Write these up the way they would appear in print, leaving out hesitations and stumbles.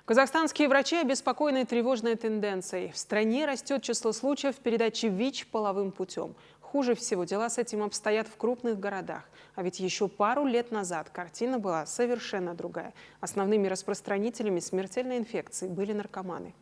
Казахстанские врачи обеспокоены тревожной тенденцией. В стране растет число случаев передачи ВИЧ половым путем. Хуже всего дела с этим обстоят в крупных городах. А ведь еще пару лет назад картина была совершенно другая. Основными распространителями смертельной инфекции были наркоманы.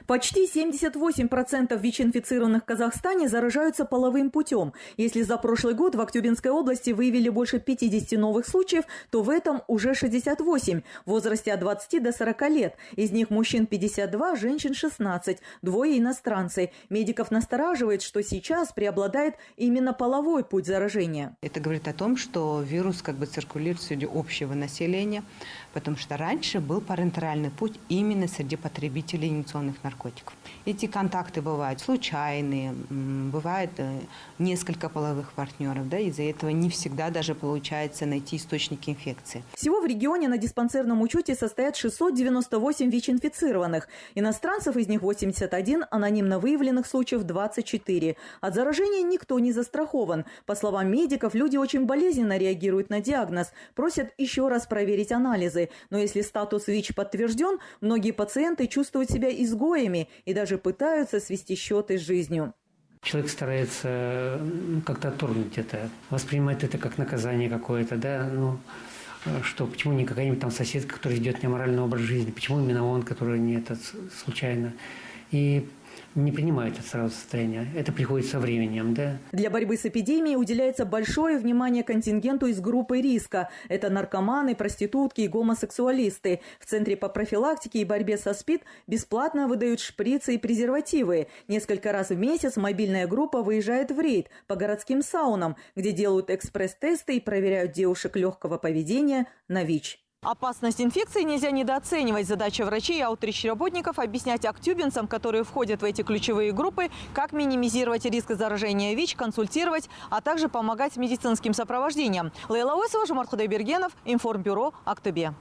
Почти 78% ВИЧ-инфицированных в Казахстане заражаются половым путем. Если за прошлый год в Актюбинской области выявили больше 50 новых случаев, то в этом уже 68 в возрасте от 20 до 40 лет. Из них мужчин 52, женщин 16, двое иностранцы. Медиков настораживает, что сейчас преобладает именно половой путь заражения. Это говорит о том, что вирус циркулирует среди общего населения, потому что раньше был парентеральный путь именно среди потребителей инъекционных наркотиков. Эти контакты бывают случайные, бывает несколько половых партнеров, из-за этого не всегда даже получается найти источники инфекции. Всего в регионе на диспансерном учете состоят 698 ВИЧ-инфицированных. Иностранцев из них 81, анонимно выявленных случаев 24. От заражения никто не застрахован. По словам медиков, люди очень болезненно реагируют на диагноз, просят еще раз проверить анализы. Но если статус ВИЧ подтвержден, многие пациенты чувствуют себя изгоями и даже пытаются свести счеты с жизнью. Человек старается как-то отторгнуть это, воспринимает это как наказание какое-то, что почему не какая-нибудь там соседка, которая ведет неаморальный образ жизни, почему именно он, который не этот случайно. И не принимают это сразу состояние. Это приходит со временем, Для борьбы с эпидемией уделяется большое внимание контингенту из группы риска. Это наркоманы, проститутки и гомосексуалисты. В Центре по профилактике и борьбе со СПИД бесплатно выдают шприцы и презервативы. Несколько раз в месяц мобильная группа выезжает в рейд по городским саунам, где делают экспресс-тесты и проверяют девушек легкого поведения на ВИЧ. Опасность инфекции нельзя недооценивать. Задача врачей и аутрич-работников – объяснять актюбинцам, которые входят в эти ключевые группы, как минимизировать риск заражения ВИЧ, консультировать, а также помогать с медицинским сопровождением. Лейла Ойсова, Жомарт Худайбергенов, Информбюро, Актобе.